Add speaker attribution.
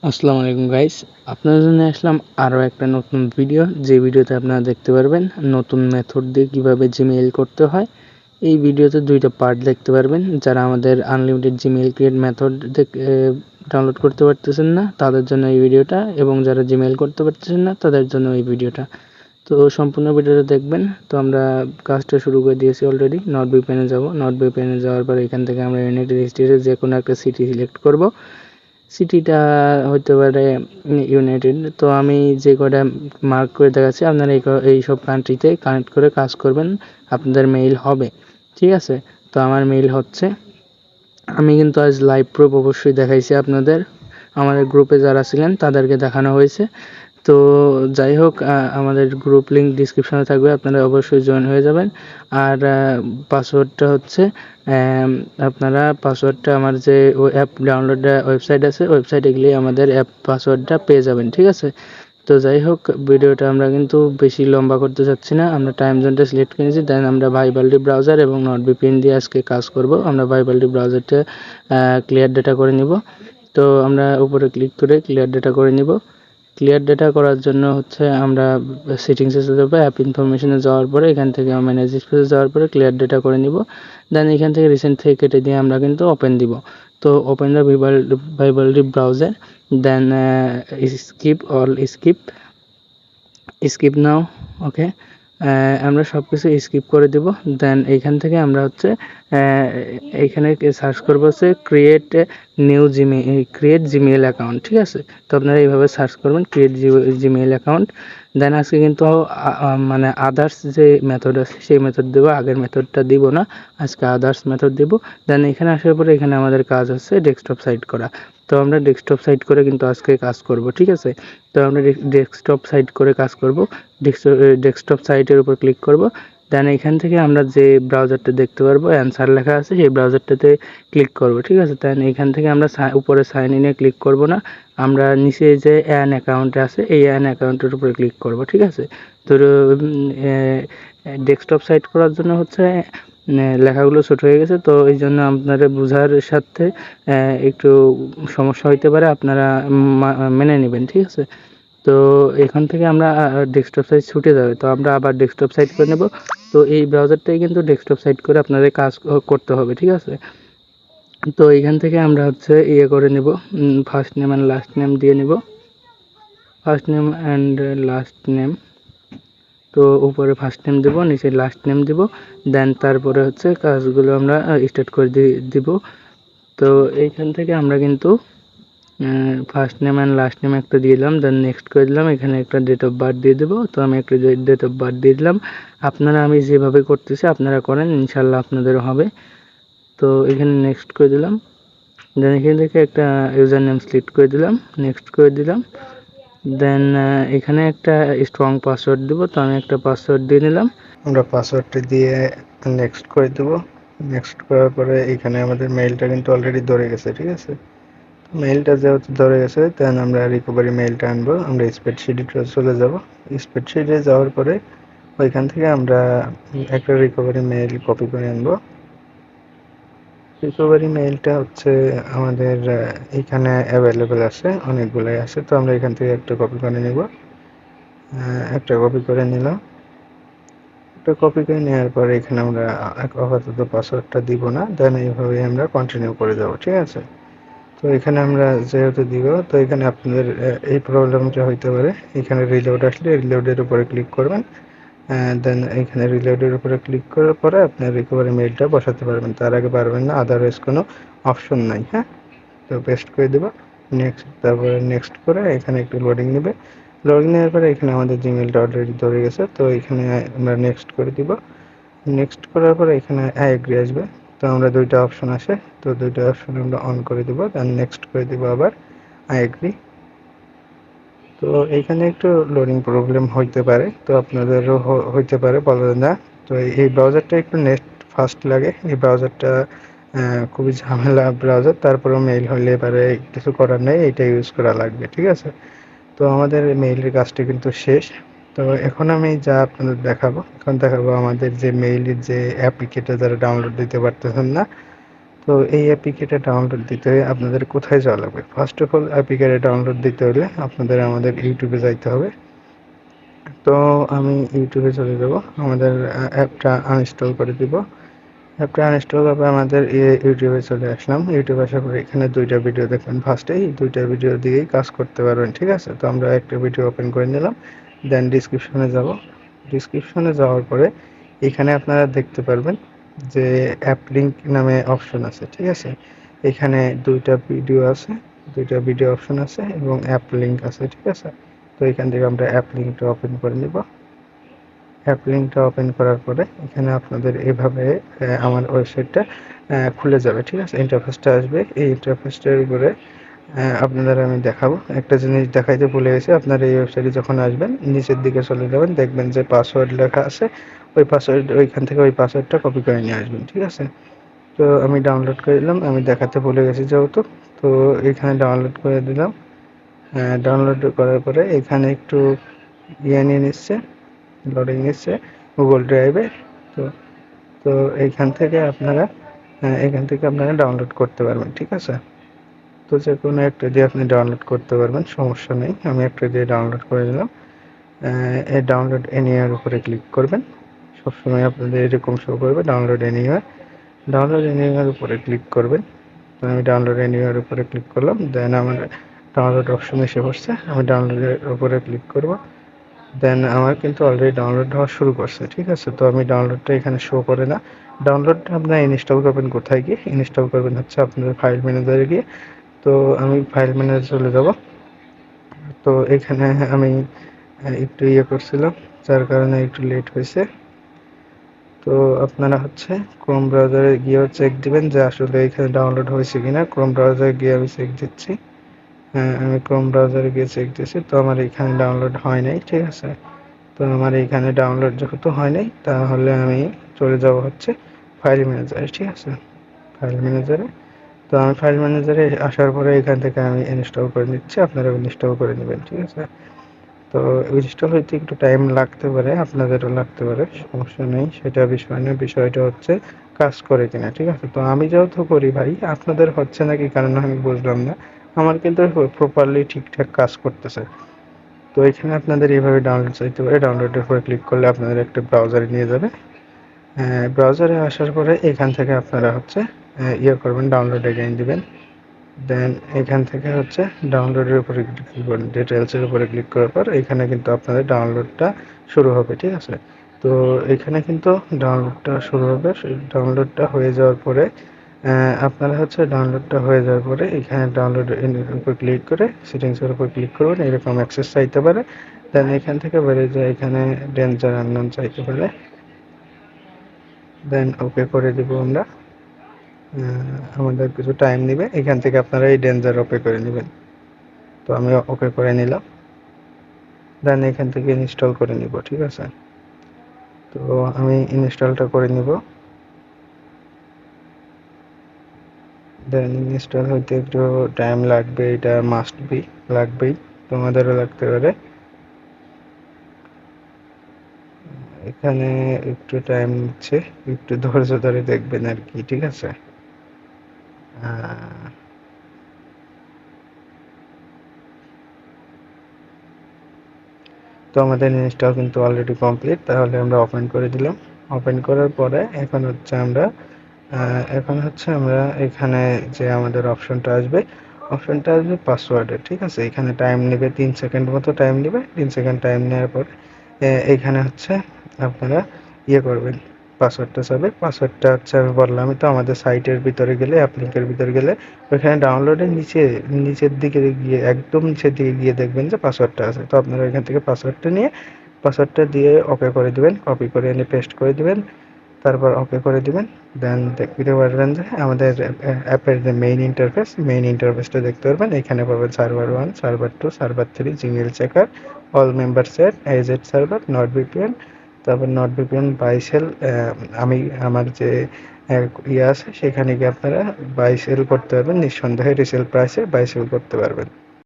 Speaker 1: আসসালামু আলাইকুম গাইস, আপনাদের জন্য আসলাম আরও একটা নতুন ভিডিও। যে ভিডিওতে আপনারা দেখতে পারবেন নতুন মেথড দিয়ে কিভাবে জিমেইল করতে হয়। এই ভিডিওতে দুইটা পার্ট দেখতে পারবেন। যারা আমাদের unlimited Gmail create method download করতে পারতেছেন না তাদের জন্য এই ভিডিওটা, এবং যারা জিমেইল করতে পারতেছেন না তাদের জন্য এই ভিডিওটা। তো সম্পূর্ণ ভিডিওটা দেখবেন। তো আমরা কাজটা শুরু করে দিয়েছি অলরেডি। নট ভিপিএনে যাব। নট ভিপিএনে যাওয়ার পর এখান থেকে আমরা ইউনাইটেড স্টেটসের যে কোনো একটা সিটি সিলেক্ট করব। সিটিটা হতে পারে ইউনাইটেড। তো আমি যে কটা মার্ক করে দেখাচ্ছি আপনারা এই সব কান্ট্রিতে কানেক্ট করে কাজ করবেন, আপনাদের মেইল হবে। ঠিক আছে, তো আমার মেইল হচ্ছে। আমি কিন্তু আজ লাইভ প্রুফ অবশ্যই দেখাইছি আপনাদের, আমাদের গ্রুপে যারা ছিলেন তাদেরকে দেখানো হয়েছে। তো যাই হোক, আমাদের গ্রুপ লিঙ্ক ডিসক্রিপশনে থাকবে, আপনারা অবশ্যই জয়েন হয়ে যাবেন। আর পাসওয়ার্ডটা হচ্ছে আপনারা পাসওয়ার্ডটা আমার যে অ্যাপ ডাউনলোড ওয়েবসাইট আছে, ওয়েবসাইটে গেলে আমাদের অ্যাপ পাসওয়ার্ডটা পেয়ে যাবেন। ঠিক আছে, তো যাই হোক, ভিডিওটা আমরা কিন্তু বেশি লম্বা করতে চাচ্ছি না। আমরা টাইম জোনটা সিলেক্ট করেছি, দেন আমরা ভাইবালটি ব্রাউজার এবং নট ভিপিএন দিয়ে আজকে কাজ করব। আমরা ভাইবালটি ব্রাউজারটা ক্লিয়ার ডেটা করে নিব। তো আমরা উপরে ক্লিক করে ক্লিয়ার ডেটা করে নিব। ক্লিয়ার ডেটা করার জন্য হচ্ছে আমরা সেটিংসে চলে যাবো। অ্যাপ ইনফরমেশনে যাওয়ার পরে এখান থেকে ম্যানেজ স্পেসে যাওয়ার পরে ক্লিয়ার ডেটা করে নিব। দেন এখান থেকে রিসেন্ট থেকে কেটে দিয়ে আমরা কিন্তু ওপেন দিব। তো ওপেন দ্য ভাইবালটি browser, then skip now. Okay, আমরা সব কিছু স্কিপ করে দেব। দেন এইখান থেকে আমরা হচ্ছে এইখানে সার্চ করবো হচ্ছে ক্রিয়েট জিমেইল অ্যাকাউন্ট। ঠিক আছে, তো আপনারা এইভাবে সার্চ করবেন ক্রিয়েট জিমেইল অ্যাকাউন্ট। দেন আজকে কিন্তু মানে আদার্স যে মেথড আছে সেই মেথড দেবো, আগের মেথডটা দিব না, আজকে আদার্স মেথড দেবো। দেন এখানে আসার পরে এখানে আমাদের কাজ হচ্ছে ডেস্কটপ সাইট করা। তো আমরা ডেস্কটপ সাইট করে কিন্তু আজকে কাজ করব। ঠিক আছে, তো আমরা ডেস্কটপ সাইট করে কাজ করব। ডেস্কটপ সাইটের উপর ক্লিক করব। দেন এখান থেকে আমরা যে ব্রাউজারটা দেখতে পারবো অ্যান্সার লেখা আছে সেই ব্রাউজারটাতে ক্লিক করব। ঠিক আছে, দেন এখান থেকে আমরা উপরে সাইন ইনে ক্লিক করব না, আমরা নিচে যে অ্যান অ্যাকাউন্টে আছে এই অ্যান অ্যাকাউন্টের উপরে ক্লিক করব। ঠিক আছে, তো ডেস্কটপ সাইট করার জন্য হচ্ছে লেখাগুলো ছোট হয়ে গেছে, তো এই জন্য আপনারা বোঝার সাথে একটু সমস্যা হইতে পারে, আপনারা মেনে নেবেন। ঠিক আছে, তো এখান থেকে আমরা ডেস্কটপ সাইট ছুটে যাবে, তো আমরা আবার ডেস্কটপ সাইট করে নেব। তো এই ব্রাউজারটাই কিন্তু ডেস্কটপ সাইট করে আপনাদের কাজ করতে হবে। ঠিক আছে, তো এখান থেকে আমরা হচ্ছে করে নেব, first name and last name দিয়ে নেব। First name and last name, তো উপরে ফার্স্ট নেম দেব, নিচে লাস্ট নেম দেব। দেন তারপরে হচ্ছে কাজগুলো আমরা স্টার্ট করে দিব। তো এইখান থেকে আমরা কিন্তু first name and last name একটা দিয়ে দিলাম, দেন নেক্সট করে দিলাম। এখানে একটা ডেট অফ বার্থ দিয়ে দেবো, তো আমি একটা ডেট অফ বার্থ দিয়ে দিলাম। আপনারা আমি যেভাবে করতেছি আপনারা করেন, ইনশাল্লাহ আপনাদেরও হবে। তো এখানে নেক্সট করে দিলাম। দেন এখান থেকে একটা ইউজার নেম সিলেক্ট করে দিলাম, নেক্সট করে দিলাম। দেন এখানে একটা স্ট্রং পাসওয়ার্ড দেবো, তো আমি একটা পাসওয়ার্ড দিয়ে নিলাম। আমরা পাসওয়ার্ডটা দিয়ে নেক্সট করে দেবো। নেক্সট করার পরে এখানে আমাদের মেইলটা কিন্তু অলরেডি ধরে গেছে। ঠিক আছে, মেইলটা যেহেতু ধরে গেছে দেন আমরা রিকভারি মেইলটা আনবো। আমরা স্প্রেডশিটে চলে যাব। স্প্রেডশিটে যাওয়ার পরে ওইখান থেকে আমরা একটা রিকভারি মেইল কপি করে আনবো। রিকভারি মেইলটা হচ্ছে আমাদের এখানে অ্যাভেলেবেল আছে, অনেকগুলোই আছে, তো আমরা এখান থেকে একটা কপি করে নেব। একটা কপি করে নিলাম। একটা কপি করে নেওয়ার পরে এখানে আমরা আপাতত পাসওয়ার্ডটা দিব না, দেন এইভাবে আমরা কন্টিনিউ করে যাব। ঠিক আছে, তো এখানে আমরা যেহেতু দিব, তো এখানে আপনাদের এই প্রবলেমটা হইতে পারে। এখানে রিলোড আসলে রিলোডের উপরে ক্লিক করবেন। দেন এখানে রিলোডের উপরে ক্লিক করার পরে আপনার রিকভারি মেইলটা বসাতে পারবেন, তার আগে পারবেন না, আদারওয়াইজ কোনো অপশন নাই। হ্যাঁ, তো পেস্ট করে দেবো। নেক্সট, তারপরে নেক্সট করে এখানে একটু লোডিং নেবে। লোডিং নেওয়ার পরে এখানে আমাদের জিমেইলটা অলরেডি ধরে গেছে, তো এখানে আমরা নেক্সট করে দিব। নেক্সট করার পরে এখানে এগ্রি আসবে, তো আমরা দুইটা অপশন আসে, তো দুইটা অপশন আমরা অন করে দিব, দেন নেক্সট করে দিব আবার আই এগ্রি। তো এইখানে একটু লোডিং প্রবলেম হইতে পারে, তো আপনাদেরও হইতে পারে, বলা না। তো এই ব্রাউজারটা একটু নেট ফাস্ট লাগে, এই ব্রাউজারটা খুবই ঝামেলা ব্রাউজার, তারপরেও মেইল হইলে পারে কিছু করার নেই, এইটা ইউজ করা লাগবে। ঠিক আছে, তো আমাদের মেইলের কাজটা কিন্তু শেষ। তো এখন আমি যা আপনাদের দেখাবো, এখন দেখাবো আমাদের যে মেইলের যে অ্যাপ্লিকেটর যারা ডাউনলোড দিতে পারতেছেন না, তো এই অ্যাপিকেটা ডাউনলোড দিতে আপনাদের কোথায় যাওয়া লাগবে? ফার্স্ট অফ অল অ্যাপিকেটা ডাউনলোড দিতে হলে আপনাদের আমাদের ইউটিউবে যাইতে হবে। তো আমি ইউটিউবে চলে যাব, আমাদের অ্যাপটা আনইনস্টল করে দিব। অ্যাপটা আনইনস্টল করে আমাদের ইউটিউবে চলে আসলাম। ইউটিউবে আসার পরে এখানে 2টা ভিডিও দেখবেন। ফার্স্টে এই 2টা ভিডিও দিয়েই কাজ করতে পারবেন, ঠিক আছে? তো আমরা একটা ভিডিও ওপেন করে নিলাম, দেন ডিসক্রিপশনে যাব। ডিসক্রিপশনে যাওয়ার পরে এখানে আপনারা দেখতে পারবেন যে অ্যাপ লিঙ্ক নামে অপশন আছে, ঠিক আছে? এখানে 2টা ভিডিও আছে, 2টা ভিডিও অপশন আছে এবং অ্যাপ লিঙ্ক আছে, ঠিক আছে? তো এখান থেকে আমরা অ্যাপ লিঙ্কটা ওপেন করে নিব। অ্যাপ লিঙ্কটা ওপেন করার পরে এখানে আপনাদের এভাবে আমার ওয়েবসাইটটা খুলে যাবে, ঠিক আছে? ইন্টারফেসটা আসবে। এই ইন্টারফেসটার উপরে আপনাদের আমি দেখাবো। একটা জিনিস দেখাইতে ভুলে গেছি, আপনারা এই ওয়েবসাইটে যখন আসবেন নিচের দিকে চলে যাবেন, দেখবেন যে পাসওয়ার্ড লেখা আছে। ওই পাসওয়ার্ড ওইখান থেকে ওই পাসওয়ার্ডটা কপি করে নিয়ে আসবেন, ঠিক আছে? তো আমি ডাউনলোড করে দিলাম, আমি দেখাতে ভুলে গেছি যেহেতু। তো এখানে ডাউনলোড করে দিলাম। ডাউনলোড করার পরে এখানে একটু নিয়ে নিচ্ছে, লোডিং নিচ্ছে গুগল ড্রাইভে। তো তো এখান থেকে আপনারা ডাউনলোড করতে পারবেন, ঠিক আছে? তো যে কোনো একটা দিয়ে আপনি ডাউনলোড করতে পারবেন, সমস্যা নেই। আমি একটা দিয়ে ডাউনলোড করে দিলাম। এই ডাউনলোড এনিওয়ার উপরে ক্লিক করবেন। সবসময় আপনাদের এরকম শো করবে ডাউনলোড এনিওয়ার। ডাউনলোড এনিওয়ার উপরে ক্লিক করবেন। তো আমি ডাউনলোড এনিওয়ার উপরে ক্লিক করলাম, দেন আমার ডাউনলোড অপশন এসে বসছে। আমি ডাউনলোডের উপরে ক্লিক করব, দেন আমার কিন্তু অলরেডি ডাউনলোড হওয়া শুরু করছে, ঠিক আছে? তো আমি ডাউনলোডটা এখানে শো করে না। ডাউনলোডটা আপনারা ইনস্টল করবেন কোথায় গিয়ে? ইনস্টল করবেন হচ্ছে আপনাদের ফাইল ম্যানেজারে গিয়ে। তো আমি ফাইল ম্যানেজারে চলে যাব। তো এখানে আমি একটু করছিলাম, যার কারণে একটু লেট হয়েছে। তো আপনারা হচ্ছে ক্রোম ব্রাউজারে গিয়েও চেক দিবেন যে আসলে এখানে ডাউনলোড হয়েছে কিনা। ক্রোম ব্রাউজারে গিয়ে আমি চেক দিচ্ছি। হ্যাঁ, আমি ক্রোম ব্রাউজারে গিয়ে চেক দিচ্ছি। তো আমার এখানে ডাউনলোড হয় নাই, ঠিক আছে? তো আমার এইখানে ডাউনলোড যেহেতু হয় নাই, তাহলে আমি চলে যাব হচ্ছে ফাইল ম্যানেজারে, ঠিক আছে? ফাইল ম্যানেজারে। তো আমি ফাইল ম্যানেজারে আসার পরে এখান থেকে আমি ইনস্টল করে নিচ্ছি, আপনারা ইনস্টল করে নেবেন, ঠিক আছে? তো ইনস্টল হইতে একটু টাইম লাগতে পারে, আপনাদেরও লাগতে পারে, সমস্যা নেই, সেটা বিষয় না। বিষয়টা হচ্ছে কাজ করে কিনা, ঠিক আছে? তো আমি যেহেতু করি ভাই, আপনাদের হচ্ছে না কি কারণে আমি বুঝলাম না। আমার কিন্তু প্রপারলি ঠিকঠাক কাজ করতেছে। তো এখানে আপনাদের এইভাবে ডাউনলোড চাইতে পারে। ডাউনলোডের উপরে ক্লিক করলে আপনাদের একটা ব্রাউজারে নিয়ে যাবে। ব্রাউজারে আসার পরে এখান থেকে আপনারা হচ্ছে করবেন, ডাউনলোড এগেইন দিবেন। দেন এখান থেকে হচ্ছে ডাউনলোডের উপরে ক্লিক করবেন, ডিটেলসের উপরে ক্লিক করার পর এখানে কিন্তু আপনাদের ডাউনলোডটা শুরু হবে, ঠিক আছে? তো এখানে কিন্তু ডাউনলোডটা শুরু হবে। ডাউনলোডটা হয়ে যাওয়ার পরে আপনারা হচ্ছে ডাউনলোডটা হয়ে যাওয়ার পরে এখানে ডাউনলোড উপর ক্লিক করে সেটিংসের উপর ক্লিক করবেন, এরকম অ্যাক্সেস চাইতে পারে। দেন এখান থেকে বেরিয়ে যায়, এখানে ডেঞ্জার আননোন চাইতে পারে, দেন ওকে করে দিব আমরা। আমাদের কিছু টাইম নেবে, এখান থেকে আপনারা এই ডেঞ্জার ওকে করে নেবেন। তো আমি ওকে করে নিলাম, দেন এখান থেকে ইনস্টল করে নিব, ঠিক আছে? তো আমি ইনস্টলটা করে নিব। দেন ইনস্টল হইতে একটু টাইম লাগবে, এটা মাস্ট বি, লাগবেই, তোমাদেরও লাগতে পারে। এখানে একটু টাইম নিচ্ছে, একটু ধৈর্য ধরে দেখবেন আর কি, ঠিক আছে? তো আমাদের ইনস্টল কিন্তু অলরেডি কমপ্লিট। তাহলে আমরা ওপেন করে দিলাম। ওপেন করার পরে এখন হচ্ছে আমরা এখানে যে আমাদের অপশনটা আসবে পাসওয়ার্ডের, ঠিক আছে? এখানে টাইম নেবে 3 সেকেন্ড মতো টাইম নেবে। 3 সেকেন্ড টাইম নেওয়ার পরে এখানে হচ্ছে আপনারা করবেন, পাসওয়ার্ডটা চাবে। পাসওয়ার্ডটা হচ্ছে আমি বললামই তো, আমাদের সাইটের ভিতরে গেলে, অ্যাপ লিঙ্কের ভিতরে গেলে ওইখানে ডাউনলোডের নিচের দিকে গিয়ে, একদম নিচের দিকে গিয়ে দেখবেন যে পাসওয়ার্ডটা আছে। তো আপনারা এখান থেকে পাসওয়ার্ডটা দিয়ে ওকে করে দিবেন, কপি করে এনে পেস্ট করে দিবেন, তারপর ওকে করে দিবেন। দেন দেখতে পারবেন যে আমাদের অ্যাপের যে মেইন ইন্টারফেসটা দেখতে পারবেন। এখানে পাবেন server 1, server 2, server 3, Gmail checker, all member set, AZ server, not VPN, তারপর নট ভিপিএন বাই সেল। আমি আমার যে আছে সেখানে গিয়ে আপনারা বাই সেল করতে পারবেন, নিঃসন্দেহে রিসেল প্রাইসে বাই সেল করতে পারবেন।